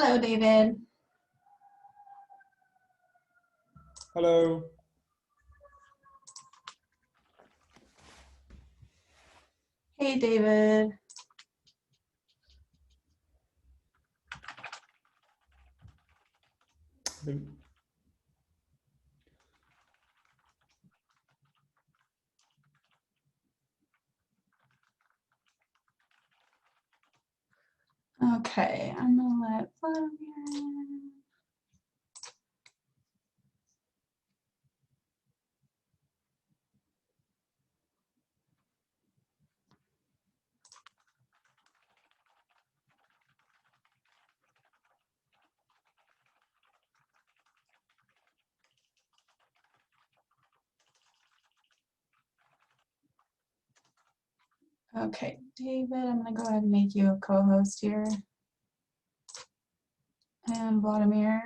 Hello, David. Hello. Hey, David. Okay, I'm gonna let Vladimir in. Okay, David, I'm gonna go ahead and make you a co-host here. And Vladimir.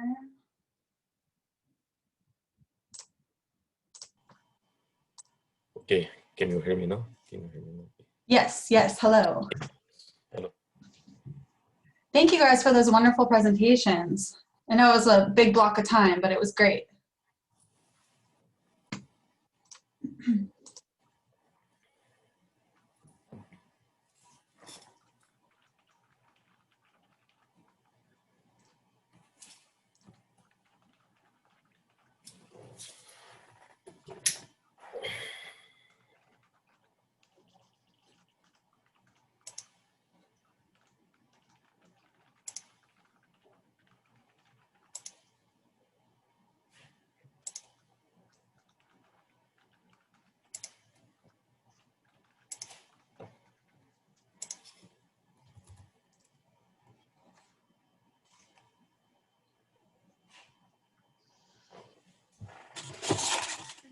Okay, can you hear me now? Can you hear me now? Yes, yes, hello. Hello. Thank you guys for those wonderful presentations. I know it was a big block of time, but it was great.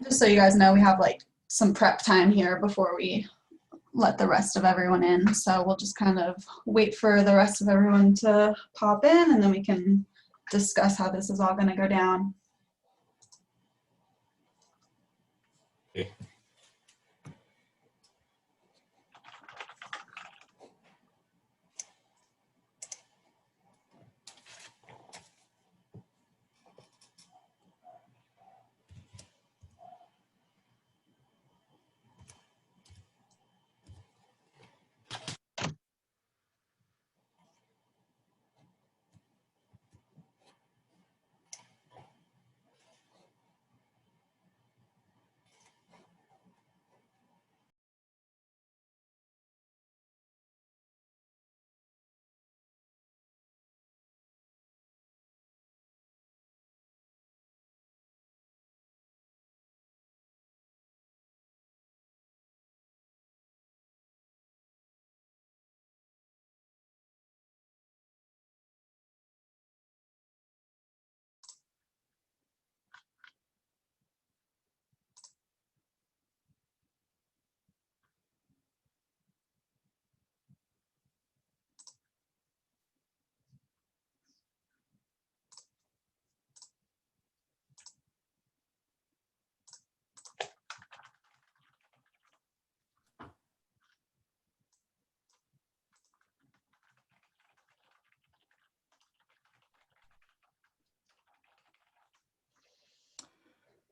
Just so you guys know, we have like some prep time here before we let the rest of everyone in. So we'll just kind of wait for the rest of everyone to pop in, and then we can discuss how this is all going to go down. Okay.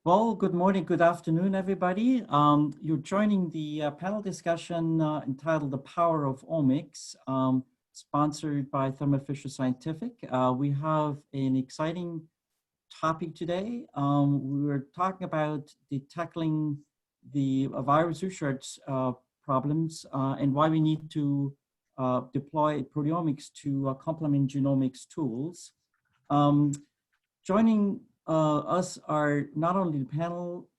Well, good morning, good afternoon, everybody. You're joining the panel discussion entitled The Power of Omics, sponsored by Thermo Fisher Scientific. We have an exciting topic today. We're talking about tackling the virus research problems and why we need to deploy proteomics to complement genomics tools. Joining us are not only the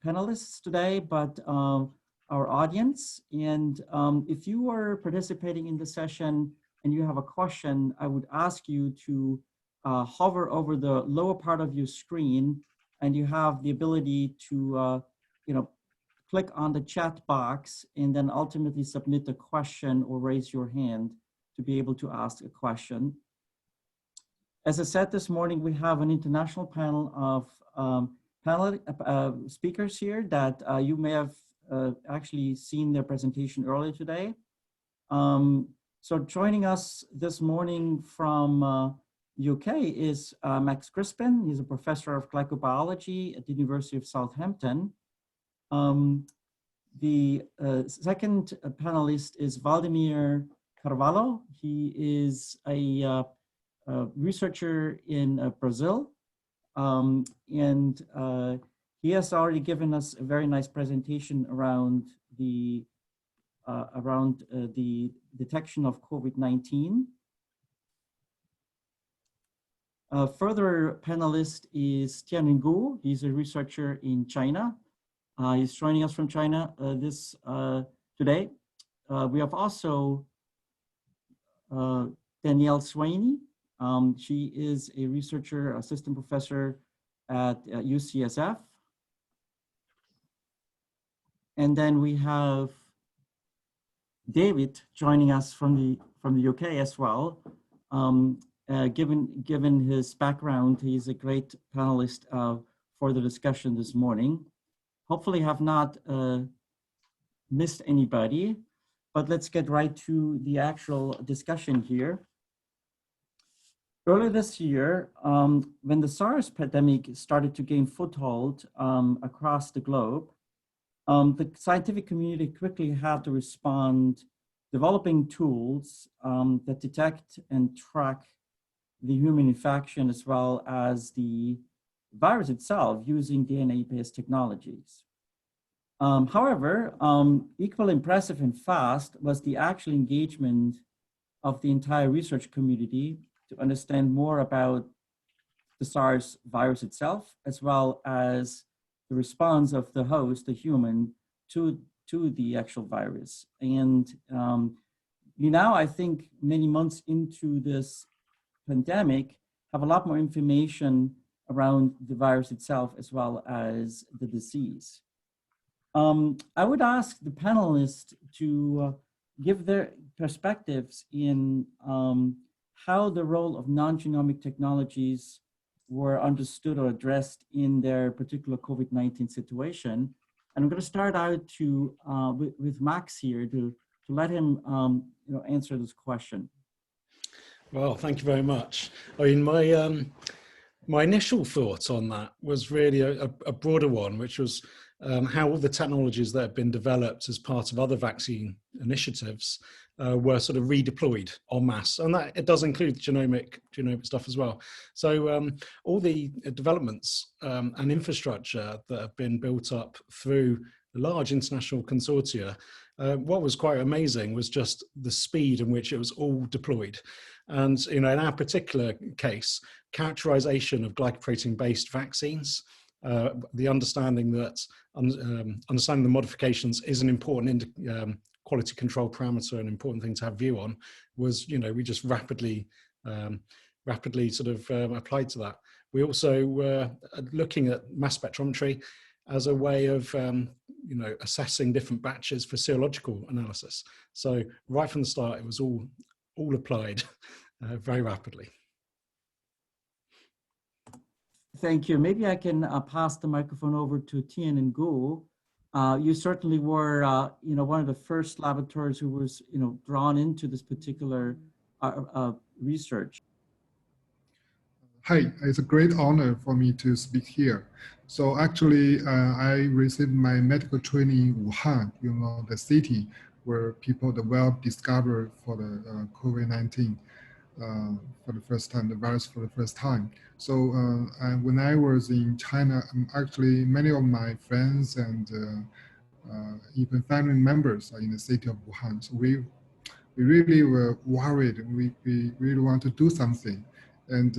panelists today, but our audience. And if you are participating in the session and you have a question, I would ask you to hover over the lower part of your screen, and you have the ability to click on the chat box and then ultimately submit a question or raise your hand to be able to ask a question. As I said this morning, we have an international panel of speakers here that you may have actually seen their presentation earlier today. So joining us this morning from UK is Max Crispin. He's a professor of glycobiology at the University of Southampton. The second panelist is Valdemir Carvalho. He is a researcher in Brazil. He has already given us a very nice presentation around the detection of COVID-19. Further panelist is Tianwen Gu. He's a researcher in China. He's joining us from China today. We have also Danielle Swaney. She is a researcher, assistant professor at UCSF. And then we have David joining us from the UK as well. Given his background, he's a great panelist for the discussion this morning. Hopefully have not missed anybody, but let's get right to the actual discussion here. Earlier this year, when the SARS pandemic started to gain foothold across the globe, the scientific community quickly had to respond, developing tools that detect and track the human infection as well as the virus itself using DNA-based technologies. However, equally impressive and fast was the actual engagement of the entire research community to understand more about the SARS virus itself, as well as the response of the host, the human, to the actual virus. And we now, I think, many months into this pandemic, have a lot more information around the virus itself, as well as the disease. I would ask the panelists to give their perspectives in how the role of non-genomic technologies were understood or addressed in their particular COVID-19 situation. And I'm going to start out with Max here to let him answer this question. Well, thank you very much. I mean, my initial thoughts on that was really a broader one, which was how all the technologies that have been developed as part of other vaccine initiatives were sort of redeployed en masse, and that it does include genomic stuff as well. So all the developments and infrastructure that have been built up through large international consortia, what was quite amazing was just the speed in which it was all deployed. And in our particular case, characterization of glycoprotein-based vaccines, the understanding that understanding the modifications is an important quality control parameter, an important thing to have view on, was, we just rapidly sort of applied to that. We also were looking at mass spectrometry as a way of assessing different batches for serological analysis. So right from the start, it was all applied very rapidly. Thank you. Maybe I can pass the microphone over to Tianwen Gu. You certainly were, one of the first laboratories who was, drawn into this particular research. Hi, it's a great honor for me to speak here. So actually, I received my medical training in Wuhan, the city where the world discovered for the COVID-19 for the first time, the virus for the first time. So when I was in China, actually many of my friends and even family members are in the city of Wuhan. So we really were worried. We really want to do something. And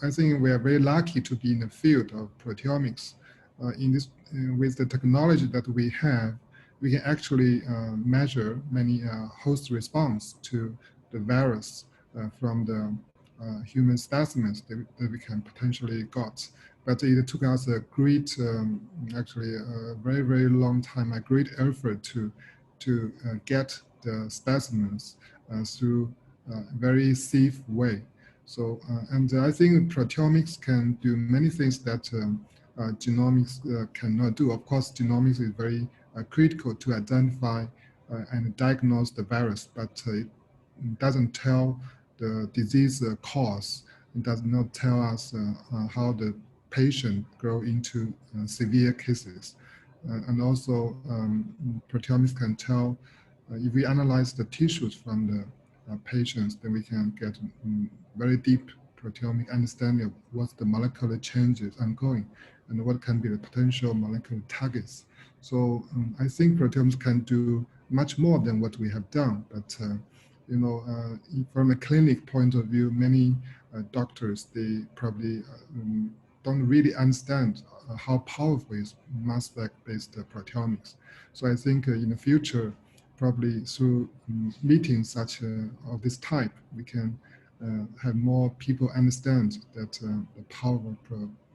I think we are very lucky to be in the field of proteomics. With the technology that we have, we can actually measure many host response to the virus from the human specimens that we can potentially got. But it took us a great, actually a very, very long time, a great effort to get the specimens through a very safe way. So, and I think proteomics can do many things that genomics cannot do. Of course, genomics is very critical to identify and diagnose the virus, but it doesn't tell the disease cause It does not tell us how the patient grow into severe cases. And also proteomics can tell if we analyze the tissues from the patients, then we can get very deep proteomic understanding of what's the molecular changes ongoing and what can be the potential molecular targets. So I think proteomics can do much more than what we have done. But you know, from a clinic point of view, many doctors, they probably don't really understand how powerful is mass spec-based proteomics. So I think in the future, probably through meetings such of this type, we can have more people understand that the power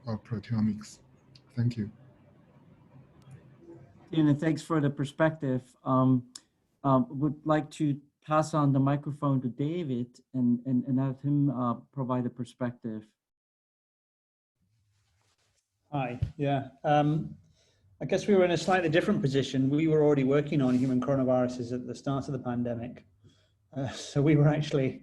of proteomics. Thank you. And thanks for the perspective. Would like to pass on the microphone to David and have him provide a perspective. Hi, yeah. I guess we were in a slightly different position. We were already working on human coronaviruses at the start of the pandemic. So we were actually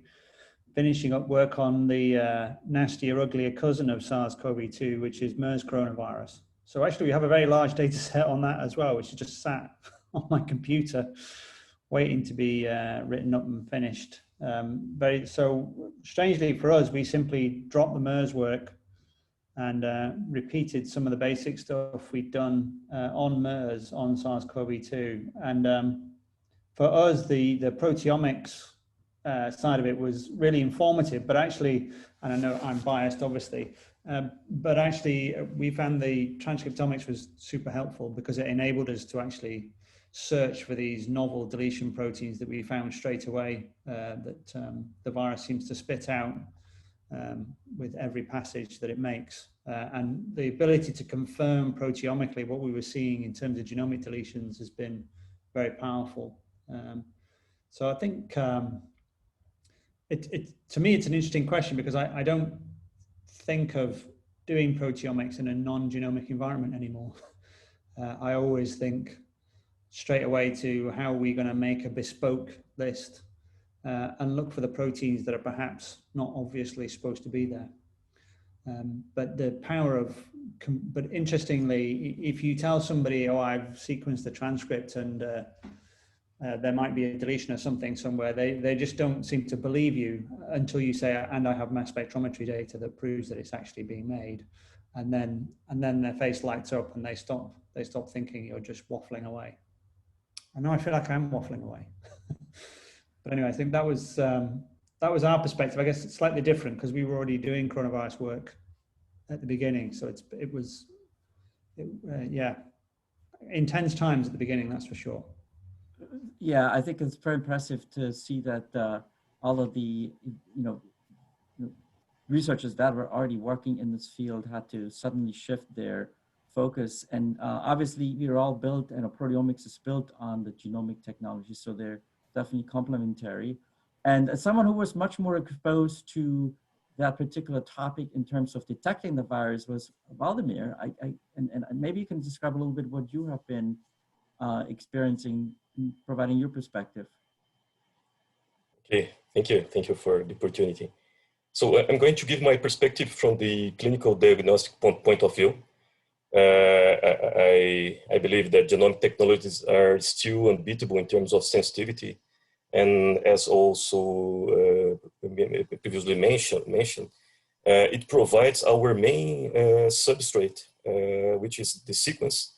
finishing up work on the nastier, uglier cousin of SARS-CoV-2, which is MERS coronavirus. So actually we have a very large data set on that as well, which is just sat on my computer waiting to be written up and finished. So strangely for us, we simply dropped the MERS work and repeated some of the basic stuff we'd done on MERS, on SARS-CoV-2. And for us, the proteomics side of it was really informative, but actually, and I know I'm biased, obviously, but actually we found the transcriptomics was super helpful because it enabled us to actually search for these novel deletion proteins that we found straight away that the virus seems to spit out with every passage that it makes. And the ability to confirm proteomically what we were seeing in terms of genomic deletions has been very powerful. So I think to me, it's an interesting question because I don't think of doing proteomics in a non-genomic environment anymore. I always think straight away to how are we going to make a bespoke list and look for the proteins that are perhaps not obviously supposed to be there. But the power of, but interestingly, if you tell somebody, oh, I've sequenced the transcript and there might be a deletion or something somewhere, they just don't seem to believe you until you say, and I have mass spectrometry data that proves that it's actually being made. And then their face lights up and they stop thinking you're just waffling away. I know I feel like I'm waffling away. But anyway, I think that was our perspective. I guess it's slightly different because we were already doing coronavirus work at the beginning. So it was intense times at the beginning, that's for sure. Yeah, I think it's very impressive to see that all of the researchers that were already working in this field had to suddenly shift their focus. And obviously, we are all built, and proteomics is built on the genomic technology, so they're definitely complementary. And as someone who was much more exposed to that particular topic in terms of detecting the virus was Vladimir. And maybe you can describe a little bit what you have been experiencing, providing your perspective. Okay, thank you. Thank you for the opportunity. So I'm going to give my perspective from the clinical diagnostic point of view. I believe that genomic technologies are still unbeatable in terms of sensitivity. And as also previously mentioned, it provides our main substrate, which is the sequence.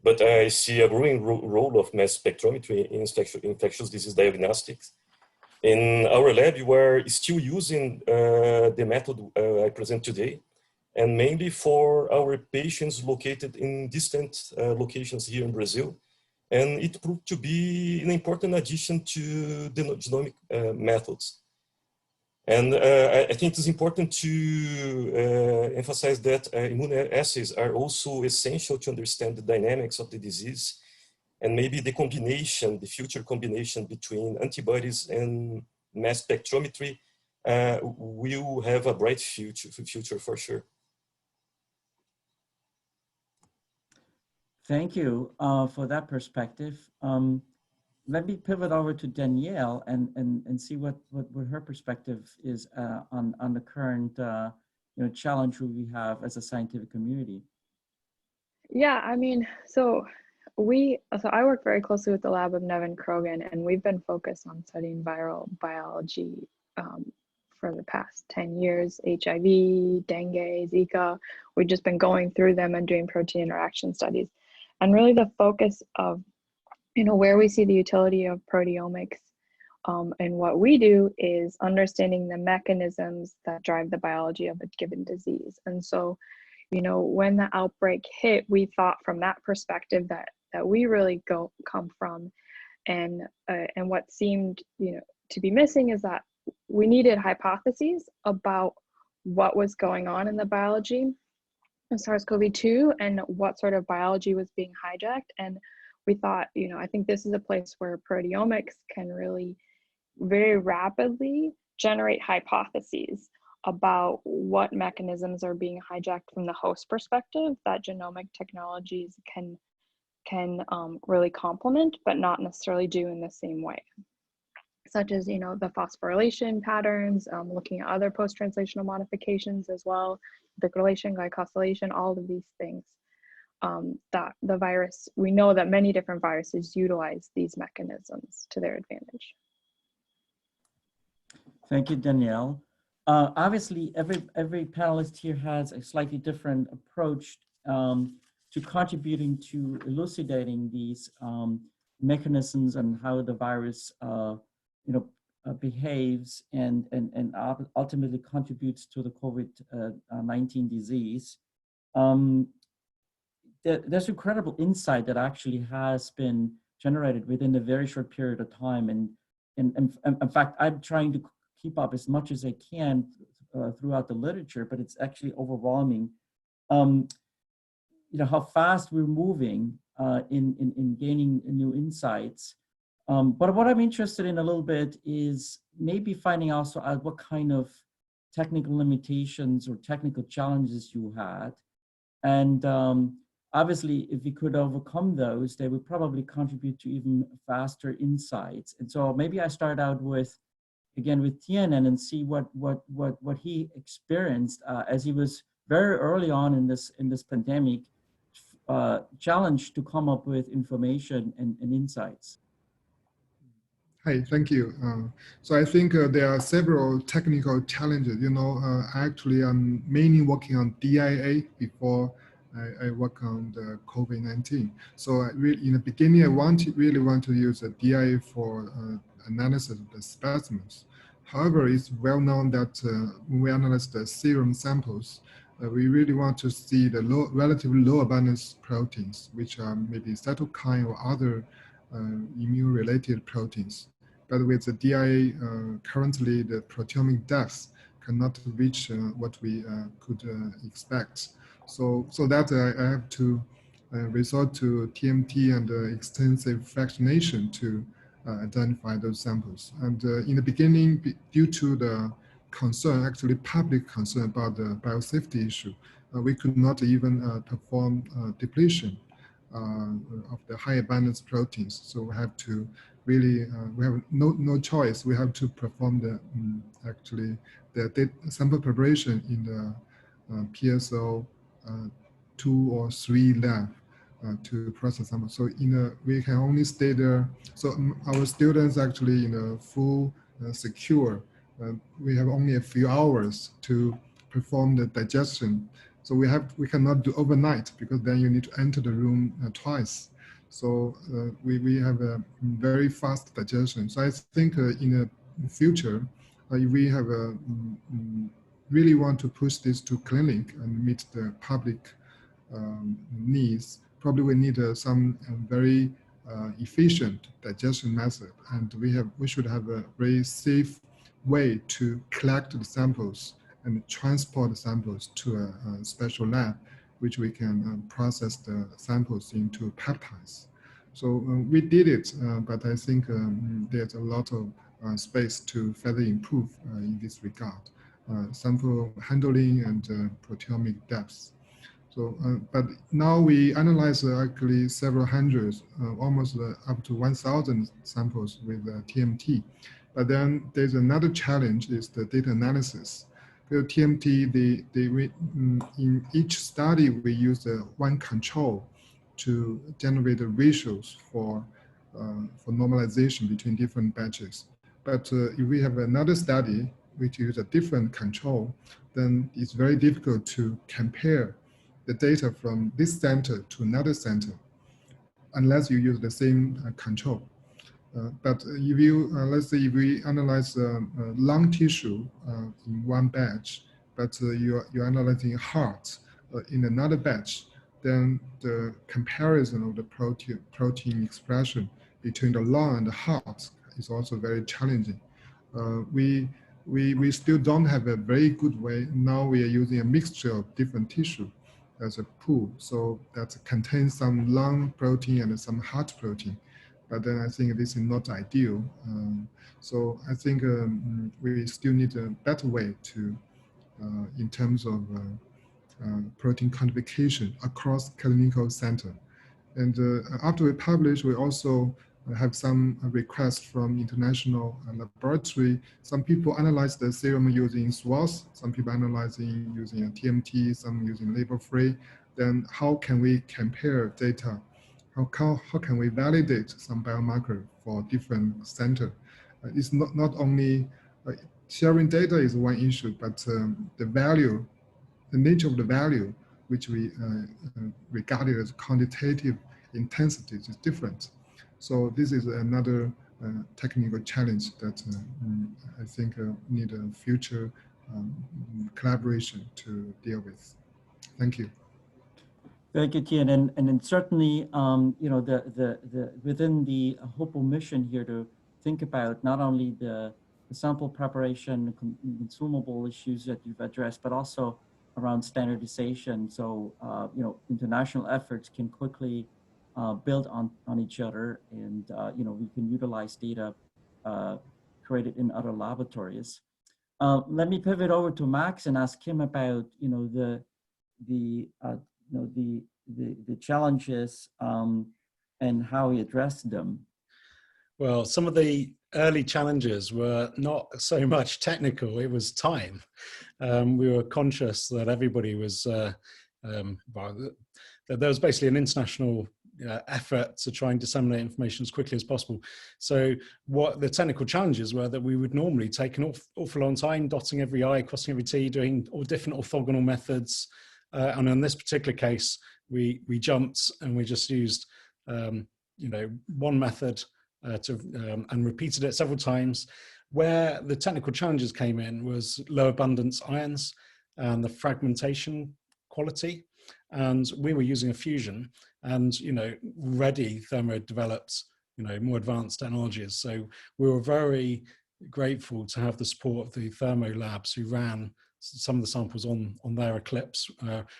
But I see a growing role of mass spectrometry in infectious disease diagnostics. In our lab, we are still using the method I present today, and mainly for our patients located in distant locations here in Brazil. And it proved to be an important addition to the genomic methods. And I think it's important to emphasize that immunoassays are also essential to understand the dynamics of the disease, and maybe the future combination between antibodies and mass spectrometry will have a bright future for sure. Thank you for that perspective. let me pivot over to Danielle and see what her perspective is on the current challenge we have as a scientific community. Yeah, I mean, so I work very closely with the lab of Nevin Krogan, and we've been focused on studying viral biology for the past 10 years, HIV, dengue, Zika. We've just been going through them and doing protein interaction studies. And really the focus of, where we see the utility of proteomics and what we do is understanding the mechanisms that drive the biology of a given disease. And so, when the outbreak hit, we thought from that perspective that we really come from, and what seemed to be missing is that we needed hypotheses about what was going on in the biology of SARS-CoV-2 and what sort of biology was being hijacked. And we thought, I think this is a place where proteomics can really very rapidly generate hypotheses about what mechanisms are being hijacked from the host perspective that genomic technologies can really complement, but not necessarily do in the same way, such as the phosphorylation patterns, looking at other post-translational modifications as well, bicrylation, glycosylation, all of these things. That the virus, we know that many different viruses utilize these mechanisms to their advantage. Thank you, Danielle. Obviously, every panelist here has a slightly different approach to contributing to elucidating these mechanisms and how the virus, behaves and ultimately contributes to the COVID-19 disease. There's incredible insight that actually has been generated within a very short period of time, and in fact, I'm trying to keep up as much as I can throughout the literature, but it's actually overwhelming. How fast we're moving in gaining new insights. But what I'm interested in a little bit is maybe finding also out what kind of technical limitations or technical challenges you had. And obviously, if we could overcome those, they would probably contribute to even faster insights. And so maybe I start out with Tiannan and see what he experienced as he was very early on in this pandemic, challenged to come up with information and insights. Hi, thank you. So I think there are several technical challenges. Actually, I'm mainly working on DIA before I work on the COVID-19. So in the beginning, I really want to use a DIA for analysis of the specimens. However, it's well known that when we analyze the serum samples, we really want to see the relatively low abundance proteins, which are maybe cytokine or other immune-related proteins. But with the DIA, currently the proteomic depth cannot reach what we could expect. So that I have to resort to TMT and extensive fractionation to identify those samples. And in the beginning, due to the concern, actually public concern about the biosafety issue, we could not even perform depletion of the high abundance proteins. So we have to really, we have no choice. We have to perform the sample preparation in the PSO 2 or 3 lab to process samples. So we can only stay there. So our students actually in a full secure, we have only a few hours to perform the digestion. So we cannot do overnight because then you need to enter the room twice. So we have a very fast digestion. So I think in the future, if we have really want to push this to clinic and meet the public needs, probably we need some very efficient digestion method, and we should have a very safe way to collect the samples and transport the samples to a special lab, which we can process the samples into peptides. So we did it, but I think there's a lot of space to further improve in this regard. Sample handling and proteomic depth. So, but now we analyze actually several hundreds, almost up to 1,000 samples with TMT. But then there's another challenge is the data analysis. Because TMT, in each study, we use one control to generate the ratios for normalization between different batches. But if we have another study which use a different control, then it's very difficult to compare the data from this center to another center, unless you use the same control. But if you, let's say if we analyze lung tissue in one batch, but you're analyzing heart in another batch, then the comparison of the protein expression between the lung and the heart is also very challenging. We still don't have a very good way. Now we are using a mixture of different tissue as a pool, so that contains some lung protein and some heart protein. But then I think this is not ideal. So I think we still need a better way to, in terms of protein quantification across clinical center. And after we publish, we also have some requests from international laboratory. Some people analyze the serum using swaths, some people analyzing using a TMT, some using label-free. Then how can we compare data? How can we validate some biomarker for different center? It's not only sharing data is one issue, but the value, the nature of the value, which we regarded as quantitative intensity is different. So this is another technical challenge that I think need a future collaboration to deal with. Thank you. Very good, Tian, and then certainly, you know, the within the HOPO mission here to think about not only the sample preparation, consumable issues that you've addressed, but also around standardization. So, you know, international efforts can quickly build on each other, and you know, we can utilize data created in other laboratories. Let me pivot over to Max and ask him about, you know, the challenges and how he addressed them. Well, some of the early challenges were not so much technical, it was time. We were conscious that everybody was, that there was basically an international effort to try and disseminate information as quickly as possible. So what the technical challenges were that we would normally take an awful long time, dotting every I, crossing every T, doing all different orthogonal methods. And in this particular case, we jumped and we just used, you know, one method and repeated it several times. Where the technical challenges came in was low abundance ions and the fragmentation quality. And we were using a fusion, and, you know, already Thermo had developed, you know, more advanced technologies. So we were very grateful to have the support of the Thermo labs who ran some of the samples on their Eclipse.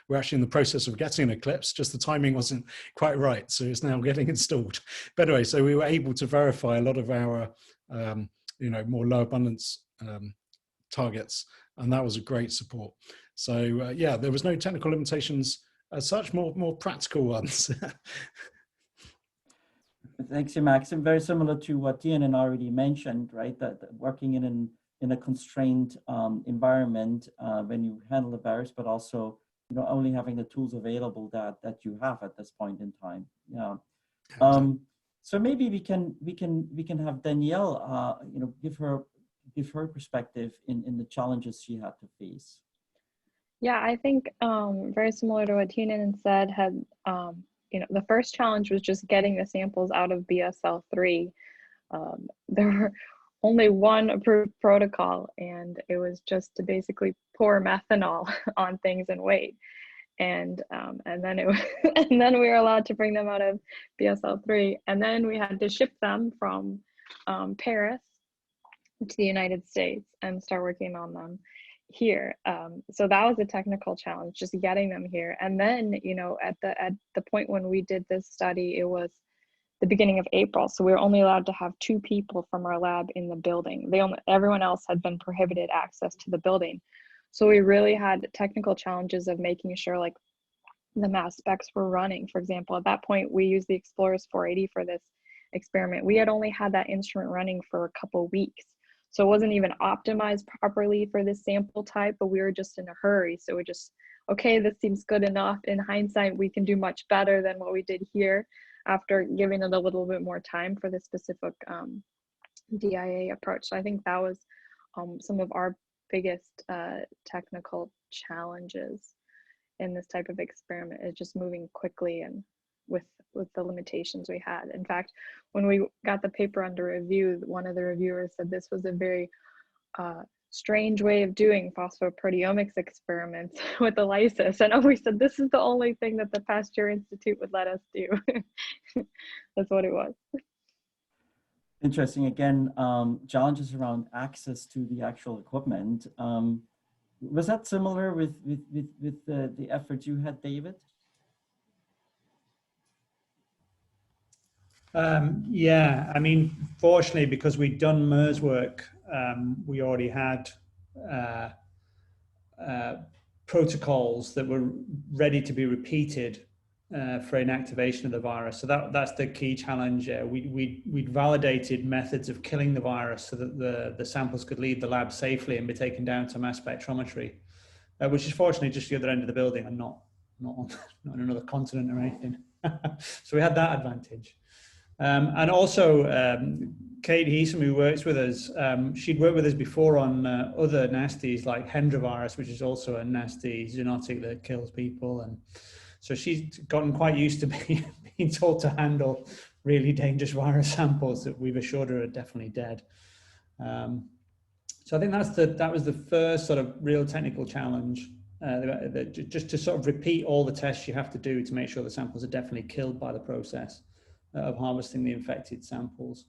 We're actually in the process of getting an Eclipse, just the timing wasn't quite right, so it's now getting installed. But anyway, so we were able to verify a lot of our, you know, more low abundance targets, and that was a great support. So yeah, there was no technical limitations as such, more practical ones. Thanks, Max. And very similar to what Tian already mentioned, right? That working in a constrained environment when you handle the virus, but also, you know, only having the tools available that you have at this point in time. Yeah. So maybe we can have Danielle, you know, give her perspective in the challenges she had to face. Yeah, I think very similar to what Tienan said, you know, the first challenge was just getting the samples out of BSL-3. There were only one approved protocol, and it was just to basically pour methanol on things and wait. And then and then we were allowed to bring them out of BSL-3, and then we had to ship them from Paris to the United States and start working on them here. So that was a technical challenge, just getting them here. And then, you know, at the point when we did this study, it was the beginning of April. So we were only allowed to have 2 people from our lab in the building. Everyone else had been prohibited access to the building. So we really had technical challenges of making sure, like, the mass specs were running. For example, at that point, we used the Explorers 480 for this experiment. We had only had that instrument running for a couple weeks. So it wasn't even optimized properly for this sample type, but we were just in a hurry. So we just, okay, this seems good enough. In hindsight, we can do much better than what we did here after giving it a little bit more time for the specific DIA approach. So I think that was some of our biggest technical challenges in this type of experiment, is just moving quickly and with the limitations we had. In fact, when we got the paper under review, one of the reviewers said this was a very strange way of doing phosphoproteomics experiments with the lysis. And we said, this is the only thing that the Pasteur Institute would let us do. That's what it was. Interesting. Again, challenges around access to the actual equipment. Was that similar with the efforts you had, David? Yeah, I mean, fortunately, because we'd done MERS work, we already had protocols that were ready to be repeated for inactivation of the virus. So that's the key challenge. We'd validated methods of killing the virus so that the samples could leave the lab safely and be taken down to mass spectrometry, which is fortunately just the other end of the building and not on another continent or anything. So we had that advantage. And also, Kate Heesom, who works with us, she'd worked with us before on other nasties like Hendra virus, which is also a nasty zoonotic that kills people. And so she's gotten quite used to being told to handle really dangerous virus samples that we've assured her are definitely dead. So I think that was the first sort of real technical challenge, just to sort of repeat all the tests you have to do to make sure the samples are definitely killed by the process of harvesting the infected samples.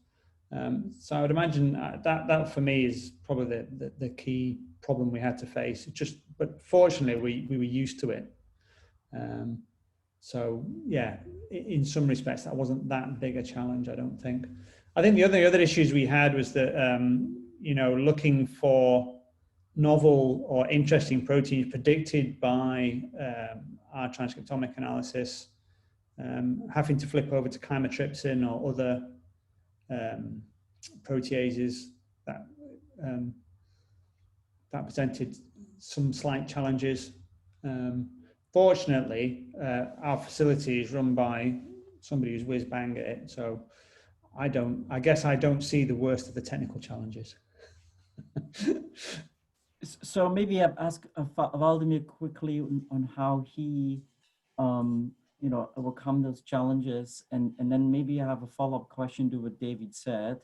So I would imagine that for me is probably the key problem we had to face. But fortunately, we were used to it. So yeah, in some respects, that wasn't that big a challenge, I don't think. I think the other issues we had was that, looking for novel or interesting proteins predicted by our transcriptomic analysis, having to flip over to chymotrypsin or other proteases that presented some slight challenges. Fortunately, our facility is run by somebody who's whiz bang at it, so I guess I don't see the worst of the technical challenges. So maybe I'll ask Vladimir quickly on how he overcome those challenges, and then maybe I have a follow-up question to what David said.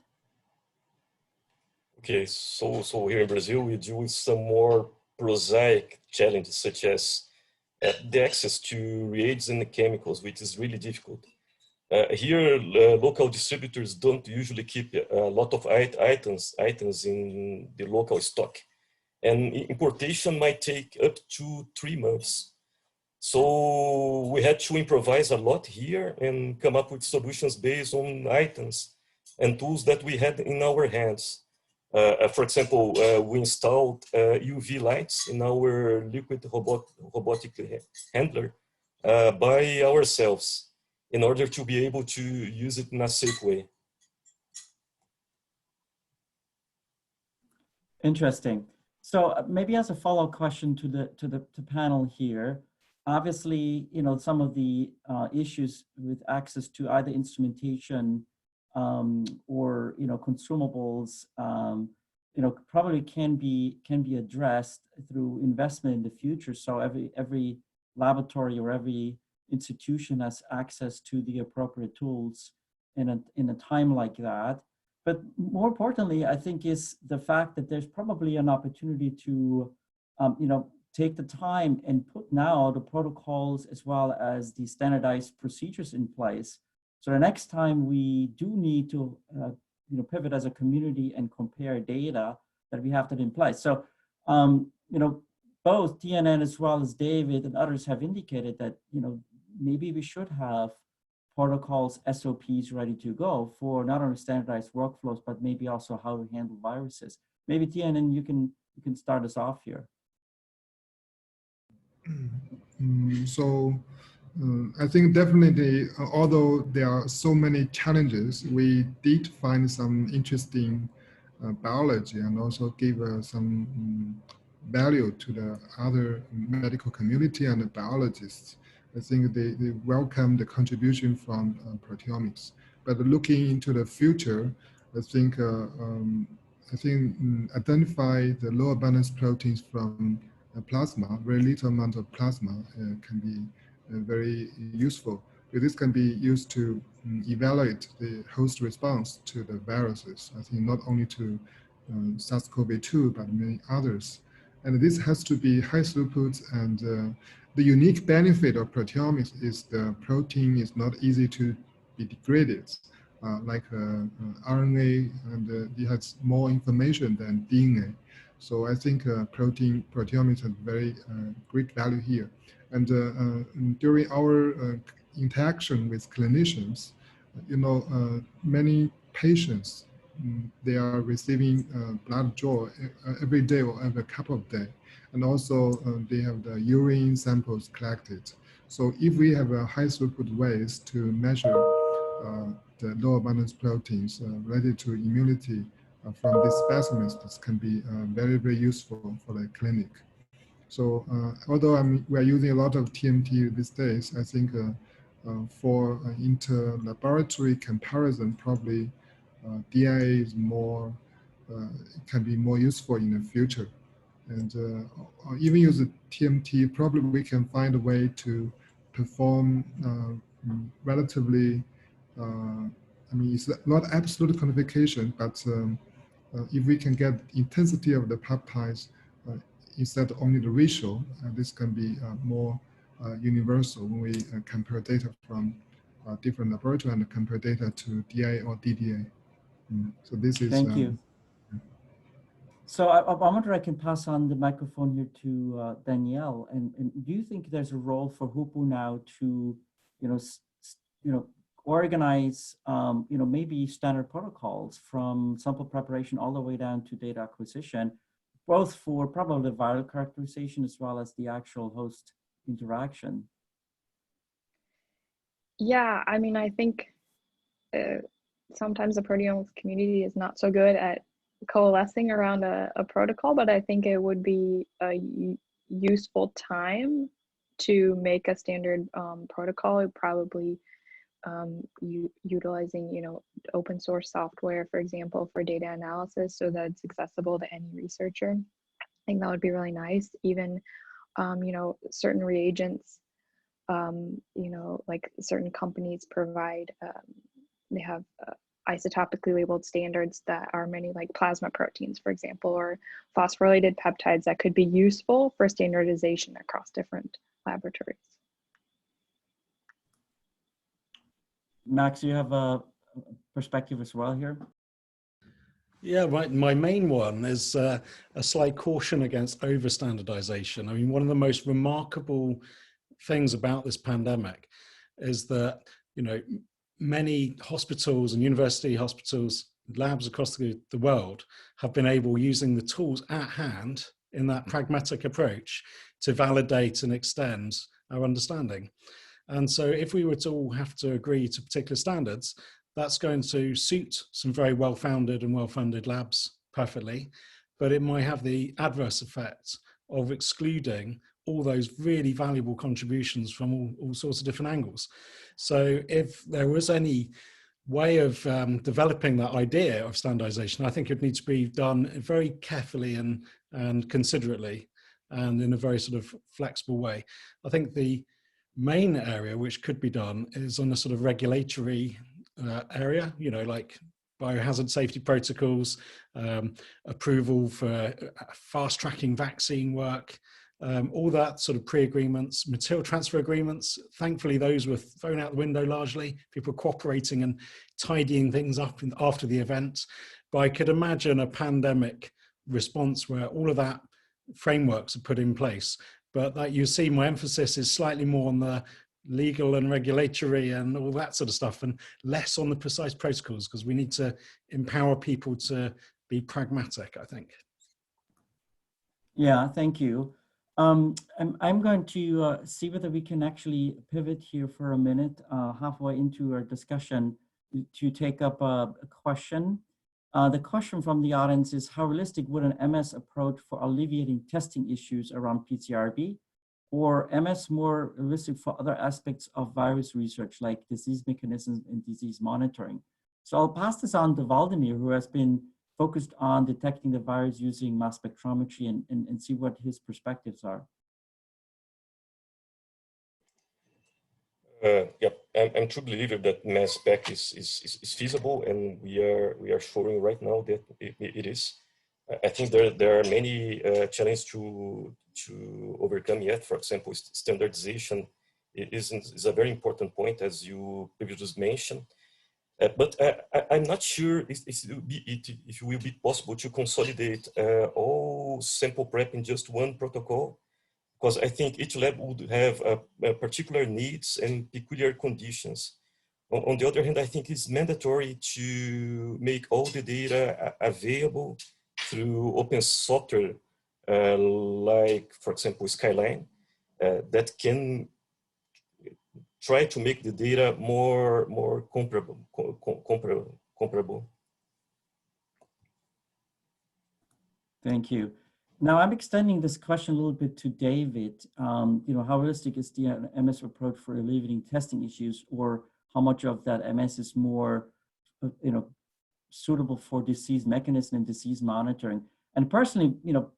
Okay, so here in Brazil, we deal with some more prosaic challenges, such as the access to reagents and chemicals, which is really difficult. Here, local distributors don't usually keep a lot of items in the local stock, and importation might take up to 3 months. So we had to improvise a lot here and come up with solutions based on items and tools that we had in our hands. For example, we installed UV lights in our liquid robotic handler by ourselves in order to be able to use it in a safe way. Interesting. So maybe as a follow-up question to the panel here, obviously, some of the issues with access to either instrumentation or consumables, probably can be addressed through investment in the future. So every laboratory or every institution has access to the appropriate tools in a time like that. But more importantly, I think, is the fact that there's probably an opportunity to, take the time and put now the protocols as well as the standardized procedures in place. So the next time we do need to, pivot as a community and compare data, that we have that in place. So, both TNN as well as David and others have indicated that, maybe we should have protocols, SOPs ready to go for not only standardized workflows, but maybe also how to handle viruses. Maybe TNN, you can start us off here. So I think definitely, although there are so many challenges, we did find some interesting biology and also give some value to the other medical community and the biologists. I think they welcome the contribution from proteomics. But looking into the future, I think identify the low abundance proteins from plasma, very little amount of plasma can be very useful. This can be used to evaluate the host response to the viruses. I think not only to SARS-CoV-2, but many others. And this has to be high throughput, and the unique benefit of proteomics is the protein is not easy to be degraded, like RNA, and it has more information than DNA. So I think proteomics has very great value here. And during our interaction with clinicians, many patients, they are receiving blood draw every day or every couple of days. And also they have the urine samples collected. So if we have a high throughput ways to measure the low abundance proteins related to immunity from these specimens, this can be very, very useful for the clinic. So although we are using a lot of TMT these days, I think for inter-laboratory comparison, probably DIA is more, can be more useful in the future. And even use the TMT, probably we can find a way to perform relatively, it's not absolute quantification, but if we can get intensity of the peptides instead of only the ratio, this can be more universal when we compare data from different laboratories and compare data to DIA or DDA. So this is. Thank you. So I wonder I can pass on the microphone here to Danielle. And do you think there's a role for HUPU now to, organize, maybe standard protocols from sample preparation all the way down to data acquisition, both for probably viral characterization as well as the actual host interaction? Yeah, I mean, I think sometimes the proteomics community is not so good at coalescing around a protocol, but I think it would be a useful time to make a standard protocol. It probably utilizing open source software, for example, for data analysis, so that it's accessible to any researcher. I think that would be really nice. Even certain reagents, like certain companies provide, they have isotopically labeled standards that are many, like plasma proteins, for example, or phosphorylated peptides that could be useful for standardization across different laboratories. Max, you have a perspective as well here? Yeah, right. My main one is a slight caution against over-standardization. I mean, one of the most remarkable things about this pandemic is that, many hospitals and university hospitals, labs across the world have been able, using the tools at hand in that pragmatic approach, to validate and extend our understanding. And so if we were to all have to agree to particular standards, that's going to suit some very well-founded and well-funded labs perfectly, but it might have the adverse effect of excluding all those really valuable contributions from all sorts of different angles. So if there was any way of developing that idea of standardization, I think it needs to be done very carefully and considerately and in a very sort of flexible way. I think the main area which could be done is on a sort of regulatory area, like biohazard safety protocols, approval for fast tracking vaccine work, all that sort of pre-agreements, material transfer agreements. Thankfully, those were thrown out the window largely. People cooperating and tidying things up after the event. But I could imagine a pandemic response where all of that frameworks are put in place. But that you see my emphasis is slightly more on the legal and regulatory and all that sort of stuff, and less on the precise protocols, because we need to empower people to be pragmatic, I think. Yeah, thank you. I'm going to see whether we can actually pivot here for a minute, halfway into our discussion, to take up a question. The question from the audience is, how realistic would an MS approach for alleviating testing issues around PCRB, or MS more realistic for other aspects of virus research like disease mechanisms and disease monitoring? So I'll pass this on to Valdemir, who has been focused on detecting the virus using mass spectrometry, and see what his perspectives are. Yeah, I'm true believer that mass spec is feasible, and we are showing right now that it is. I think there are many challenges to overcome yet. For example, standardization is a very important point, as you previously mentioned. But I'm not sure if it will be possible to consolidate all sample prep in just one protocol, because I think each lab would have particular needs and peculiar conditions. On the other hand, I think it's mandatory to make all the data available through open software, like, for example, Skyline, that can try to make the data more comparable. Thank you. Now I'm extending this question a little bit to David. You know, how realistic is the MS approach for alleviating testing issues, or how much of that MS is more, you know, suitable for disease mechanism and disease monitoring? And personally, you know,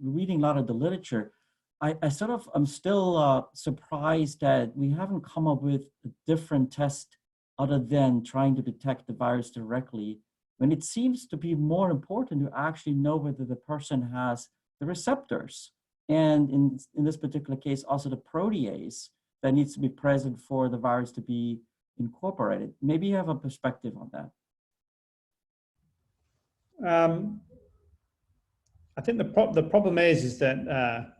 reading a lot of the literature, I'm still surprised that we haven't come up with a different test other than trying to detect the virus directly, when it seems to be more important to actually know whether the person has the receptors, and in this particular case, also the protease that needs to be present for the virus to be incorporated. Maybe you have a perspective on that. I think the problem is that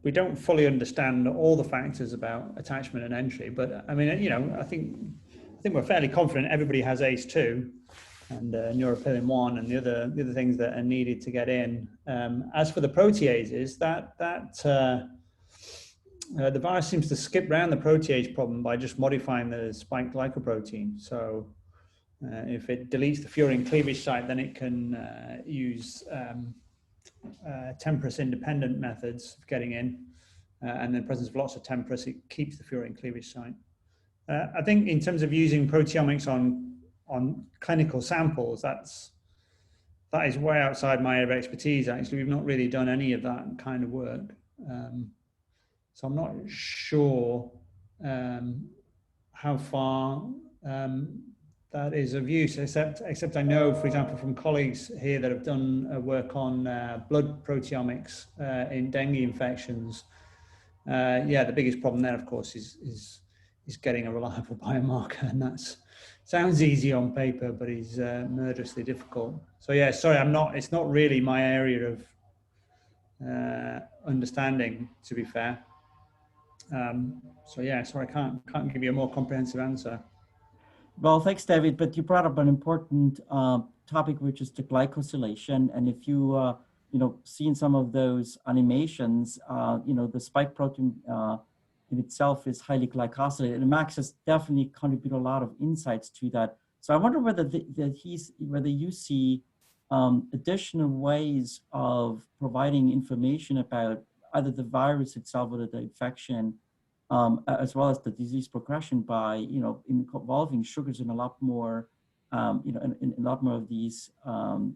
we don't fully understand all the factors about attachment and entry. But I mean, you know, I think we're fairly confident everybody has ACE2 and neuropilin-1 and the other things that are needed to get in. As for the proteases, the virus seems to skip around the protease problem by just modifying the spike glycoprotein. So if it deletes the furin cleavage site, then it can use temporous independent methods of getting in, and in the presence of lots of temporous, it keeps the furin cleavage site. I think in terms of using proteomics on clinical samples, that is way outside my area of expertise. Actually, we've not really done any of that kind of work, so I'm not sure how far that is of use, except I know, for example, from colleagues here that have done work on blood proteomics in dengue infections. Yeah, the biggest problem there, of course, is getting a reliable biomarker, and that sounds easy on paper, but is murderously difficult. So yeah, sorry, it's not really my area of understanding, to be fair. So yeah, sorry, I can't give you a more comprehensive answer. Well, thanks, David. But you brought up an important topic, which is the glycosylation. And if you seen some of those animations, the spike protein in itself is highly glycosylated, and Max has definitely contributed a lot of insights to that. So I wonder whether whether you see additional ways of providing information about either the virus itself or the infection, as well as the disease progression by, involving sugars in a lot more, in a lot more of these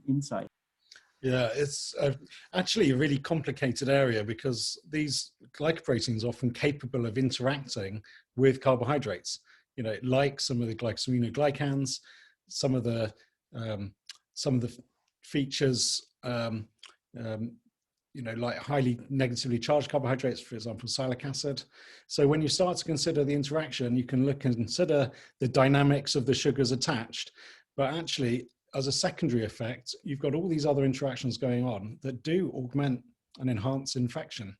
insights. Yeah, it's actually a really complicated area, because these glycoproteins are often capable of interacting with carbohydrates, like some of the glycosaminoglycans, some of the features, like highly negatively charged carbohydrates, for example, sialic acid. So when you start to consider the interaction, you can consider the dynamics of the sugars attached, but actually, as a secondary effect, you've got all these other interactions going on that do augment and enhance infection.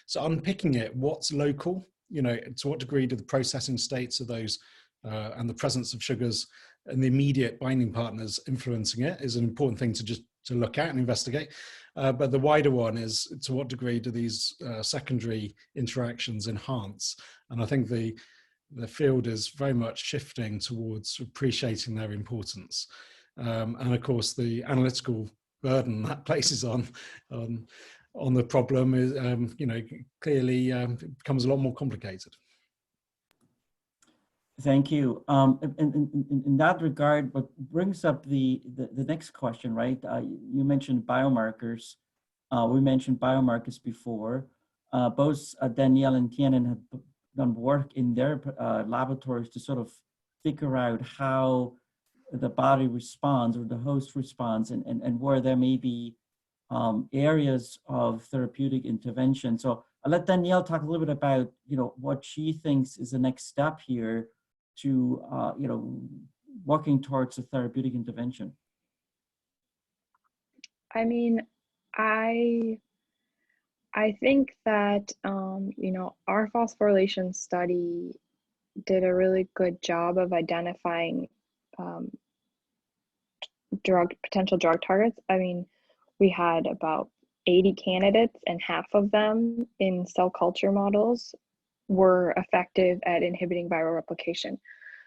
So unpicking it, what's local, to what degree do the processing states of those and the presence of sugars and the immediate binding partners influencing it, is an important thing to just look at and investigate. But the wider one is, to what degree do these secondary interactions enhance? And I think the field is very much shifting towards appreciating their importance. And of course, the analytical burden that places on the problem is, clearly becomes a lot more complicated. Thank you. In that regard, what brings up the next question, right? You mentioned biomarkers. We mentioned biomarkers before. Both Danielle and Tianwen have done work in their laboratories to sort of figure out how the body responds or the host responds, and where there may be areas of therapeutic intervention. So I'll let Danielle talk a little bit about what she thinks is the next step here to working towards a therapeutic intervention. I mean, I think that our phosphorylation study did a really good job of identifying potential drug targets. I mean, we had about 80 candidates, and half of them in cell culture models were effective at inhibiting viral replication.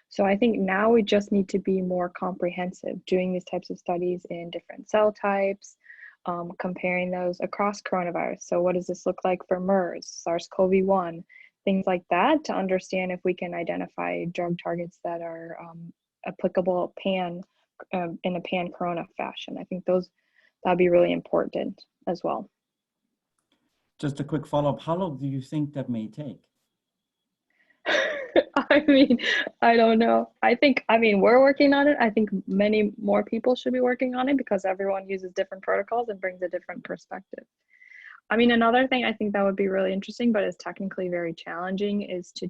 So I think now we just need to be more comprehensive, doing these types of studies in different cell types, comparing those across coronavirus. So what does this look like for MERS, SARS-CoV-1, things like that, to understand if we can identify drug targets that are applicable in a pan-corona fashion. I think that'd be really important as well. Just a quick follow-up, how long do you think that may take? I mean, I don't know. I mean, we're working on it. I think many more people should be working on it because everyone uses different protocols and brings a different perspective. I mean, another thing I think that would be really interesting, but is technically very challenging, is to,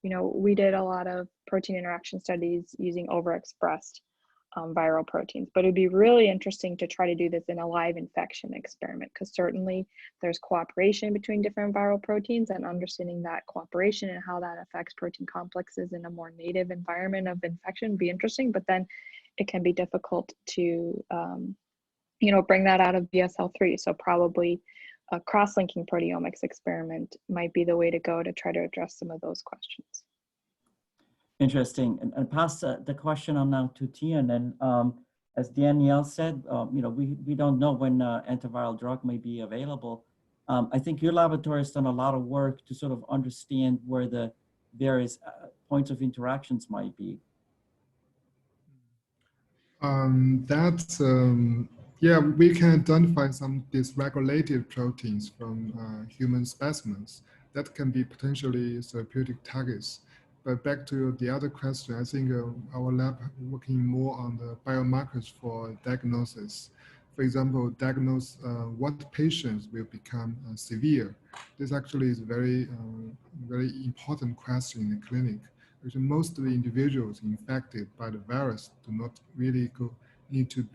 we did a lot of protein interaction studies using overexpressed viral proteins, but it'd be really interesting to try to do this in a live infection experiment, because certainly there's cooperation between different viral proteins, and understanding that cooperation and how that affects protein complexes in a more native environment of infection would be interesting, but then it can be difficult to bring that out of BSL-3. So probably a cross-linking proteomics experiment might be the way to go to try to address some of those questions. Interesting. And pass the question on now to Tianwen. As Danielle said, we don't know when antiviral drug may be available. I think your laboratory has done a lot of work to sort of understand where the various points of interactions might be. Yeah, we can identify some dysregulated proteins from human specimens that can be potentially therapeutic targets. But back to the other question, I think our lab working more on the biomarkers for diagnosis. For example, diagnose what patients will become severe. This actually is very important question in the clinic, because most of the individuals infected by the virus do not really need to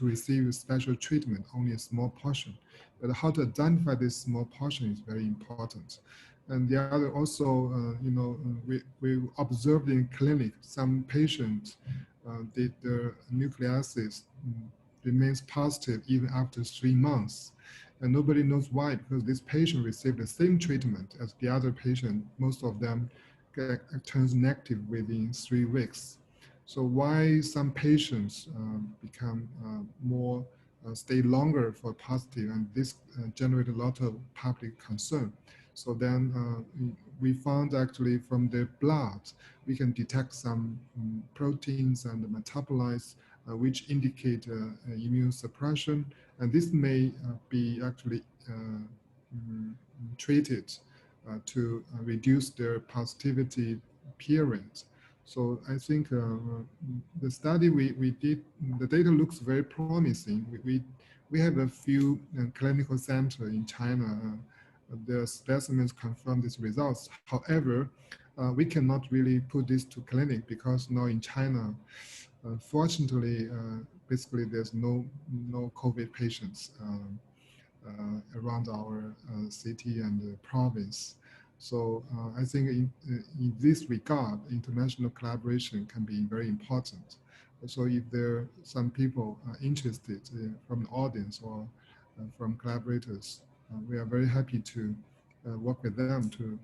receive special treatment, only a small portion. But how to identify this small portion is very important. And the other also, we observed in clinic, some patients, their nucleic acids remains positive even after 3 months. And nobody knows why, because this patient received the same treatment as the other patient. Most of them turns negative within 3 weeks. So why some patients become more, stay longer for positive, and this generated a lot of public concern. So then we found actually from their blood, we can detect some proteins and metabolites which indicate immune suppression. And this may be actually treated to reduce their positivity period. So I think the study we did, the data looks very promising. We have a few clinical centers in China. The specimens confirm these results. However, we cannot really put this to clinic because now in China, fortunately, basically there's no COVID patients around our city and province. So I think in this regard, international collaboration can be very important. So if there are some people interested from the audience or from collaborators, we are very happy to work with them to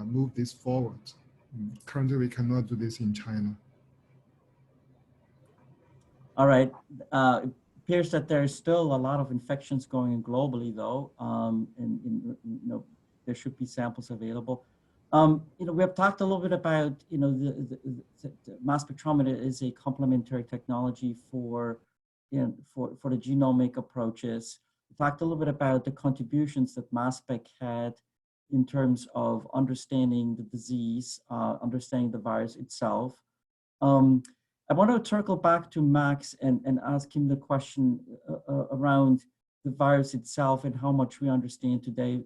move this forward. Currently, we cannot do this in China. All right. It appears that there's still a lot of infections going on globally, though, and there should be samples available. We have talked a little bit about, the mass spectrometer is a complementary technology for the genomic approaches. We talked a little bit about the contributions that mass spec had in terms of understanding the disease, understanding the virus itself. I want to circle back to Max and ask him the question around the virus itself and how much we understand today.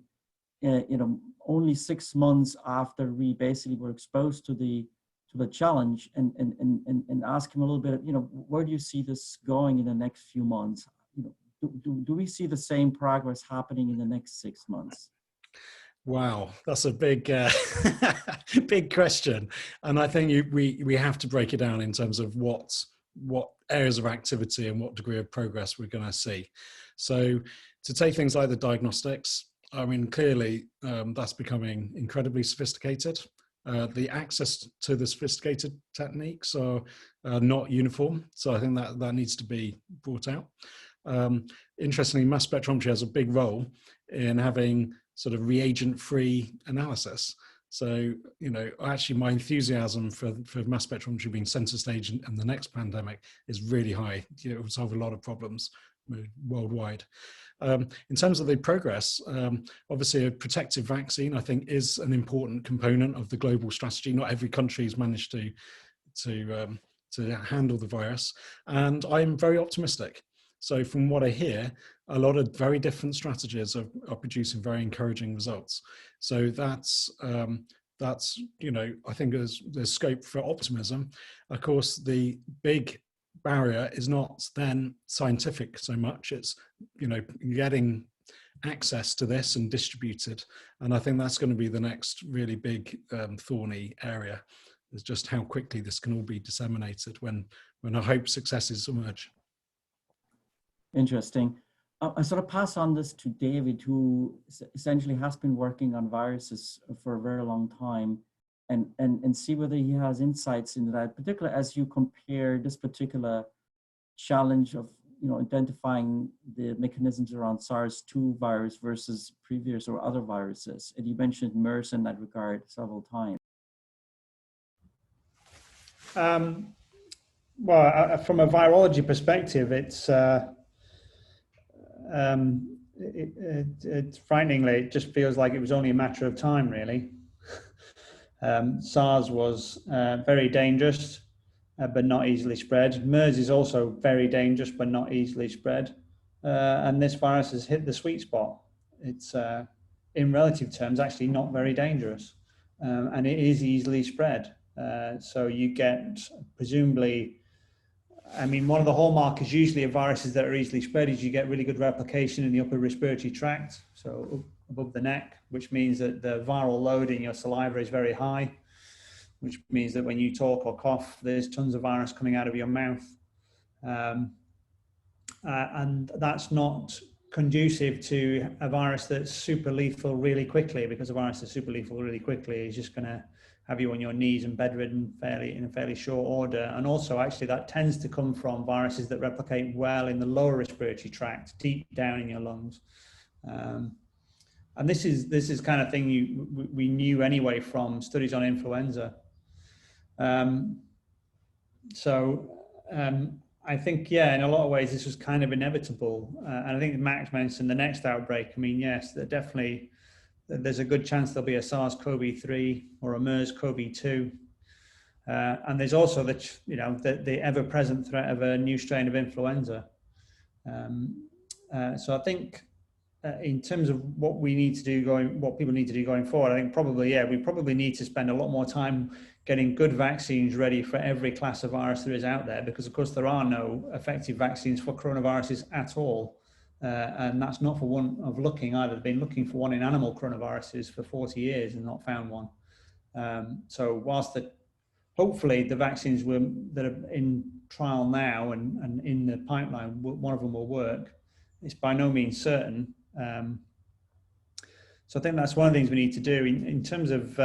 Only 6 months after we basically were exposed to the challenge, and ask him a little bit, where do you see this going in the next few months? Do we see the same progress happening in the next 6 months? Wow, that's a big, big question, and I think we have to break it down in terms of what areas of activity and what degree of progress we're going to see. So, to take things like the diagnostics, I mean, clearly that's becoming incredibly sophisticated. The access to the sophisticated techniques are not uniform, so I think that needs to be brought out. Interestingly, mass spectrometry has a big role in having sort of reagent-free analysis. So, actually my enthusiasm for mass spectrometry being center stage and the next pandemic is really high. It will solve a lot of problems worldwide. In terms of the progress, obviously a protective vaccine, I think, is an important component of the global strategy. Not every country has managed to handle the virus, and I'm very optimistic. So from what I hear, a lot of very different strategies are producing very encouraging results. So that's I think there's scope for optimism. Of course, the big barrier is not then scientific so much. It's getting access to this and distributed, and I think that's going to be the next really big thorny area. Is just how quickly this can all be disseminated when I hope successes emerge. Interesting. I sort of pass on this to David, who essentially has been working on viruses for a very long time, and see whether he has insights into that, particularly as you compare this particular challenge of identifying the mechanisms around SARS-2 virus versus previous or other viruses. And you mentioned MERS in that regard several times. Well, from a virology perspective, it's frighteningly, it just feels like it was only a matter of time, really. SARS was very dangerous, but not easily spread. MERS is also very dangerous, but not easily spread. And this virus has hit the sweet spot. It's, in relative terms, actually not very dangerous. And it is easily spread. So you get, presumably, I mean, one of the hallmarks usually of viruses that are easily spread is you get really good replication in the upper respiratory tract, so above the neck, which means that the viral load in your saliva is very high, which means that when you talk or cough, there's tons of virus coming out of your mouth. And that's not conducive to a virus that's super lethal really quickly, because a virus that's super lethal really quickly is just going to have you on your knees and bedridden in a fairly short order. And also, actually, that tends to come from viruses that replicate well in the lower respiratory tract, deep down in your lungs. And this is kind of thing we knew anyway from studies on influenza. I think, yeah, in a lot of ways, this was kind of inevitable. And I think Max mentioned the next outbreak. I mean, yes, definitely, there's a good chance there'll be a SARS-CoV-3 or a MERS-CoV-2. And there's also the ever-present threat of a new strain of influenza. So I think in terms of what we need to do what people need to do going forward, I think probably, yeah, we probably need to spend a lot more time getting good vaccines ready for every class of virus there is out there, because of course there are no effective vaccines for coronaviruses at all. And that's not for one of looking either. They've been looking for one in animal coronaviruses for 40 years and not found one. So whilst hopefully the vaccines that are in trial now and in the pipeline, one of them will work. It's by no means certain. So I think that's one of the things we need to do in terms of,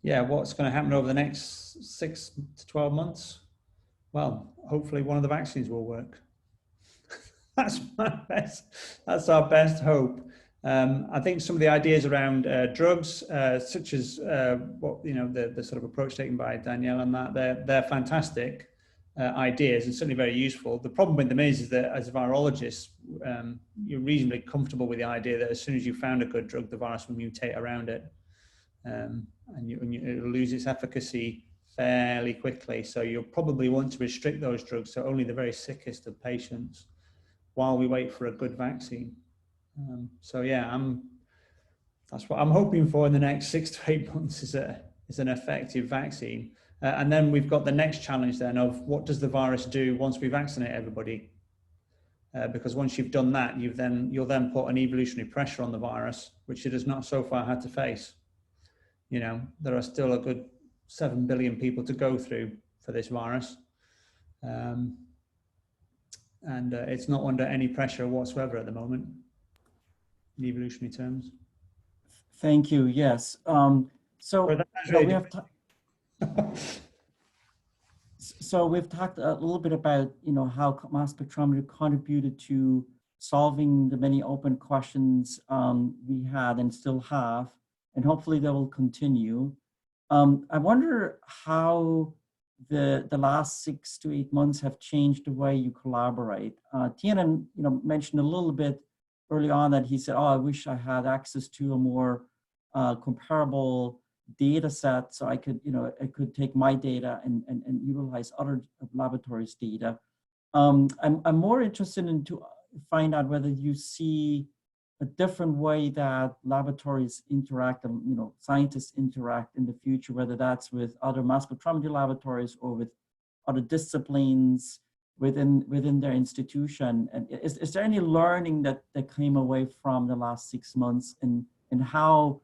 what's going to happen over the next 6 to 12 months. Well, hopefully one of the vaccines will work. That's our best hope. I think some of the ideas around drugs, such as the sort of approach taken by Danielle and that, they're fantastic ideas and certainly very useful. The problem with them is that as virologists, you're reasonably comfortable with the idea that as soon as you found a good drug, the virus will mutate around it, and it'll lose its efficacy fairly quickly. So you'll probably want to restrict those drugs to only the very sickest of patients while we wait for a good vaccine. That's what I'm hoping for in the next 6 to 8 months is an effective vaccine. And then we've got the next challenge then of what does the virus do once we vaccinate everybody? Because once you've done that, you'll then put an evolutionary pressure on the virus, which it has not so far had to face. There are still a good 7 billion people to go through for this virus. And it's not under any pressure whatsoever at the moment in evolutionary terms. Thank you. Yes. So we've talked a little bit about how mass spectrometry contributed to solving the many open questions we had and still have, and hopefully that will continue. I wonder how the last 6 to 8 months have changed the way you collaborate. Tianan, mentioned a little bit early on that he said, "Oh, I wish I had access to a more comparable data set, so I could take my data and utilize other laboratories' data." I'm more interested in to find out whether you see a different way that laboratories interact and scientists interact in the future, whether that's with other mass spectrometry laboratories or with other disciplines within their institution. And is there any learning that came away from the last 6 months, and how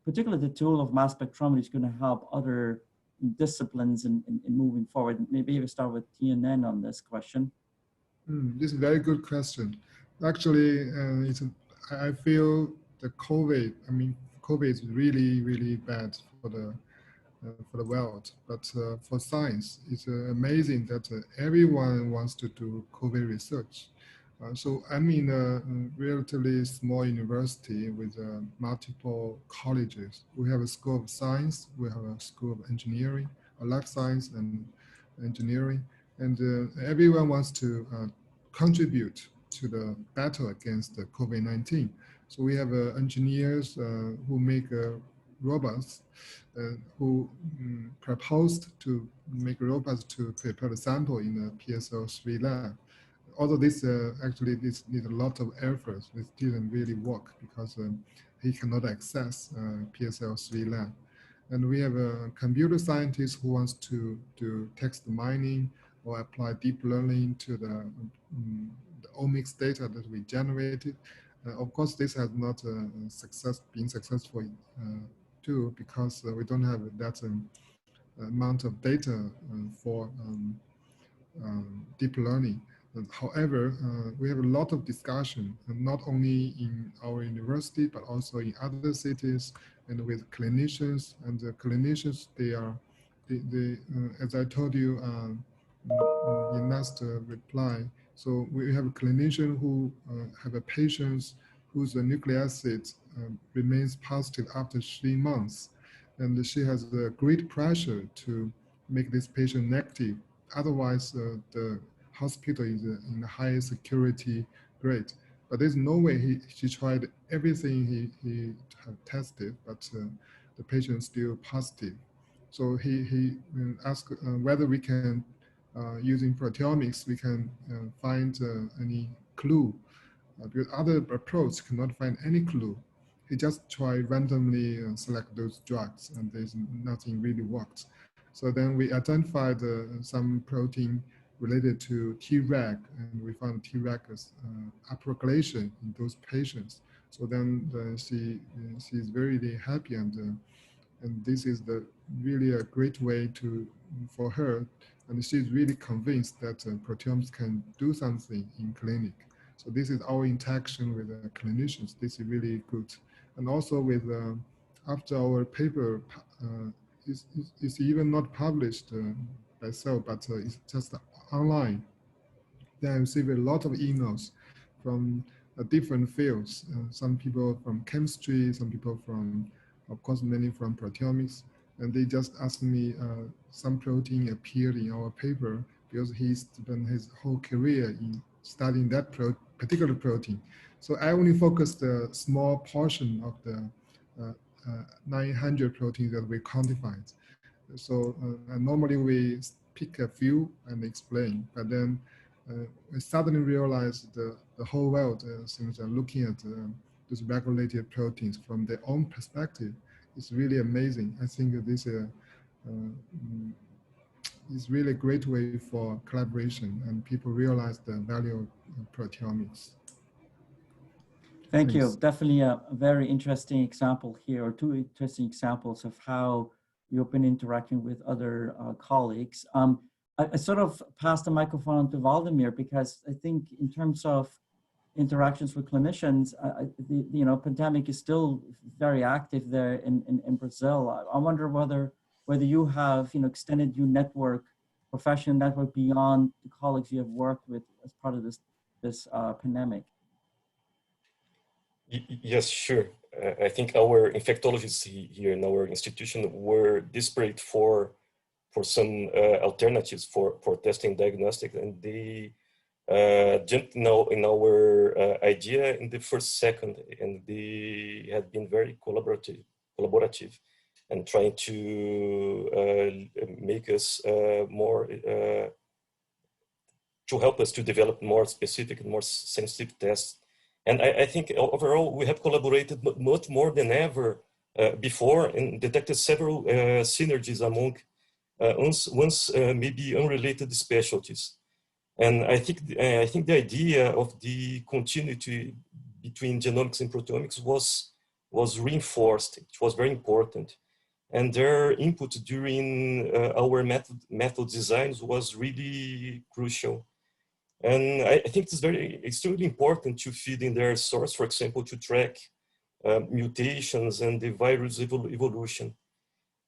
particularly the tool of mass spectrometry is going to help other disciplines in moving forward? Maybe we start with Tianan on this question. This is a very good question. Actually, I feel the COVID is really, really bad for the world. But for science, it's amazing that everyone wants to do COVID research. So I'm in a relatively small university with multiple colleges. We have a school of science, we have a school of engineering, life science and engineering, and everyone wants to contribute to the battle against the COVID-19. So we have engineers who make robots, who proposed to make robots to prepare the sample in a PSL3 lab. Although this needs a lot of effort, it didn't really work because he cannot access PSL3 lab. And we have a computer scientist who wants to do text mining or apply deep learning to the omics data that we generated. Of course, this has not been successful too, because we don't have that amount of data for deep learning. However, we have a lot of discussion, not only in our university, but also in other cities and with clinicians. And the clinicians, as I told you in last reply, so we have a clinician who have a patient whose nucleic acid remains positive after 3 months. And she has a great pressure to make this patient negative. Otherwise, the hospital is in a high security grade. But there's no way she tried everything he tested, but the patient is still positive. So he asked whether we can, using proteomics, we can find any clue. Because other approach cannot find any clue. He just tried randomly select those drugs, and there's nothing really worked. So then we identified some protein related to Treg, and we found Treg upregulation in those patients. So then she's very happy, and And this is really a great way for her, and she's really convinced that proteomics can do something in clinic. So this is our interaction with clinicians. This is really good. And also with, after our paper is even not published by Cell, but it's just online. Then I receive a lot of emails from different fields. Some people from chemistry, some people from, of course, many from proteomics. And they just ask me, some protein appeared in our paper because he spent his whole career in studying that particular protein. So I only focused a small portion of the 900 proteins that we quantified. So normally we pick a few and explain, but then we suddenly realized the whole world seems looking at these regulated proteins from their own perspective. It's really amazing. I think this is really a great way for collaboration, and people realize the value of proteomics. Thank Thanks. you. Definitely a very interesting example here, or two interesting examples of how you've been interacting with other colleagues. I sort of passed the microphone on to Valdemir because I think in terms of interactions with clinicians, the pandemic is still very active there in Brazil. I wonder whether you have extended your network, professional network beyond the colleagues you have worked with as part of this pandemic. Yes, sure. I think our infectologists here in our institution were desperate for some alternatives for testing diagnostic, and they jumped now in our idea in the first second, and they had been very collaborative and trying to make us more, to help us to develop more specific and more sensitive tests. And I think overall we have collaborated much more than ever before, and detected several synergies among once maybe unrelated specialties. And I think the idea of the continuity between genomics and proteomics was reinforced. It was very important, and their input during our method designs was really crucial. And I think it's extremely important to feed in their source, for example, to track mutations and the virus evolution.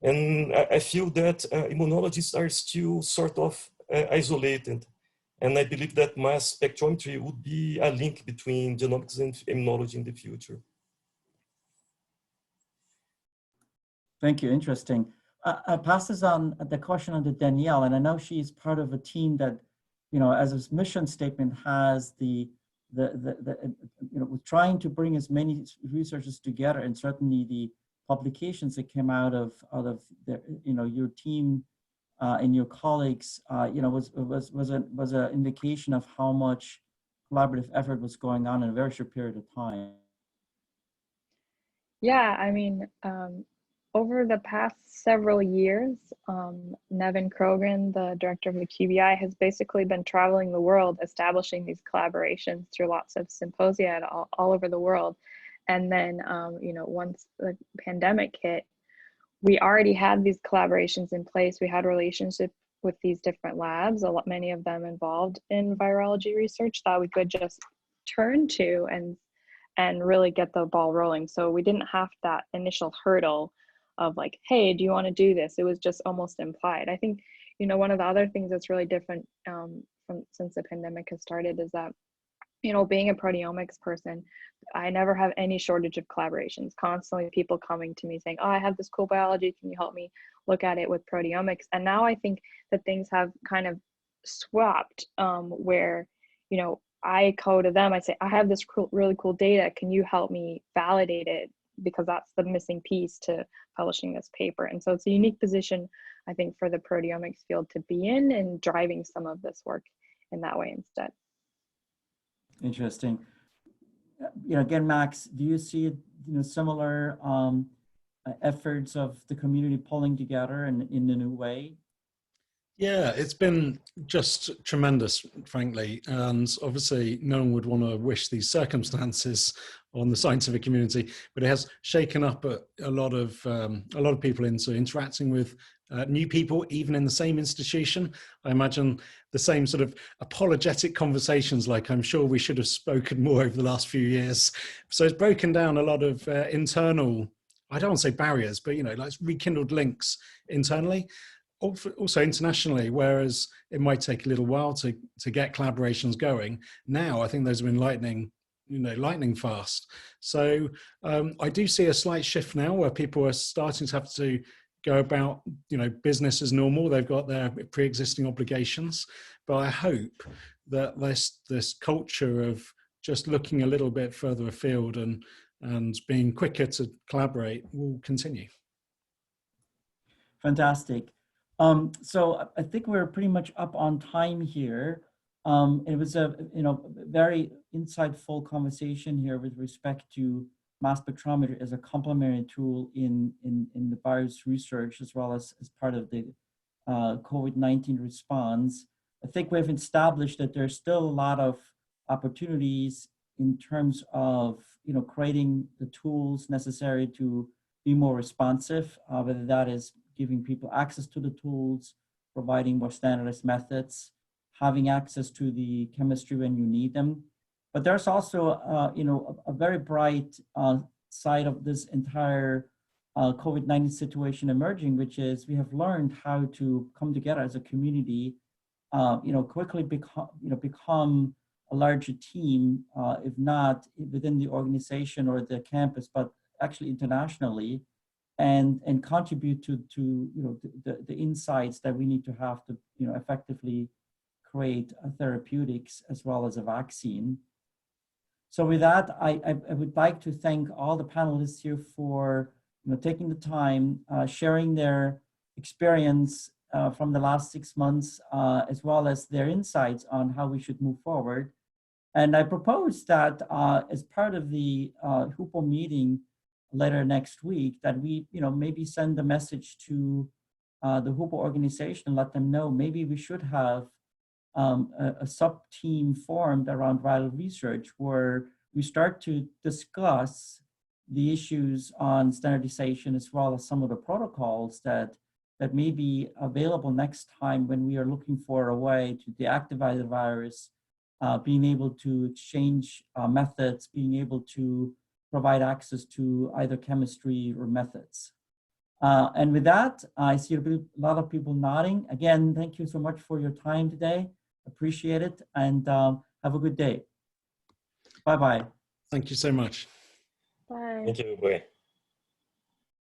And I feel that immunologists are still sort of isolated. And I believe that mass spectrometry would be a link between genomics and immunology in the future. Thank you, interesting. I pass this on the question on to Danielle, and I know she's part of a team that, as a mission statement has trying to bring as many researchers together, and certainly the publications that came out of your team and your colleagues, was an indication of how much collaborative effort was going on in a very short period of time. Yeah, I mean, over the past several years, Nevin Krogan, the director of the QBI, has basically been traveling the world, establishing these collaborations through lots of symposia all over the world. And then, once the pandemic hit, we already had these collaborations in place. We had relationships with these different labs, many of them involved in virology research, that we could just turn to and really get the ball rolling. So we didn't have that initial hurdle of like, hey, do you want to do this? It was just almost implied. I think, one of the other things that's really different since the pandemic has started is that, being a proteomics person, I never have any shortage of collaborations. Constantly people coming to me saying, oh, I have this cool biology, can you help me look at it with proteomics? And now I think that things have kind of swapped, where, I go to them, I say, I have this really cool data, can you help me validate it? Because that's the missing piece to publishing this paper. And so it's a unique position, I think, for the proteomics field to be in, and driving some of this work in that way instead. Interesting. Again, Max, do you see similar efforts of the community pulling together in a new way? Yeah, it's been just tremendous, frankly, and obviously no one would want to wish these circumstances on the scientific community, but it has shaken up a lot of people into interacting with new people, even in the same institution. I imagine the same sort of apologetic conversations, like I'm sure we should have spoken more over the last few years. So it's broken down a lot of internal, I don't want to say barriers, but like rekindled links internally. Also internationally, whereas it might take a little while to get collaborations going. Now, I think those have been lightning fast. So I do see a slight shift now where people are starting to have to go about, business as normal. They've got their pre-existing obligations, but I hope that this culture of just looking a little bit further afield and being quicker to collaborate will continue. Fantastic. So I think we're pretty much up on time here. It was a very insightful conversation here with respect to mass spectrometer as a complementary tool in the virus research, as well as part of the COVID-19 response. I think we've established that there's still a lot of opportunities in terms of creating the tools necessary to be more responsive, whether that is giving people access to the tools, providing more standardized methods, having access to the chemistry when you need them. But there's also, a very bright side of this entire COVID-19 situation emerging, which is we have learned how to come together as a community, quickly become a larger team, if not within the organization or the campus, but actually internationally, and contribute to the insights that we need to have to effectively create therapeutics as well as a vaccine. So with that, I would like to thank all the panelists here for taking the time, sharing their experience from the last 6 months, as well as their insights on how we should move forward. And I propose that as part of the HUPO meeting later next week, that we maybe send a message to the HUPO organization and let them know maybe we should have a sub-team formed around viral research where we start to discuss the issues on standardization as well as some of the protocols that may be available next time when we are looking for a way to deactivate the virus, being able to exchange methods, being able to provide access to either chemistry or methods. And with that, I see a lot of people nodding. Again, thank you so much for your time today. Appreciate it, and have a good day. Bye-bye. Thank you so much. Bye. Thank you. Bye.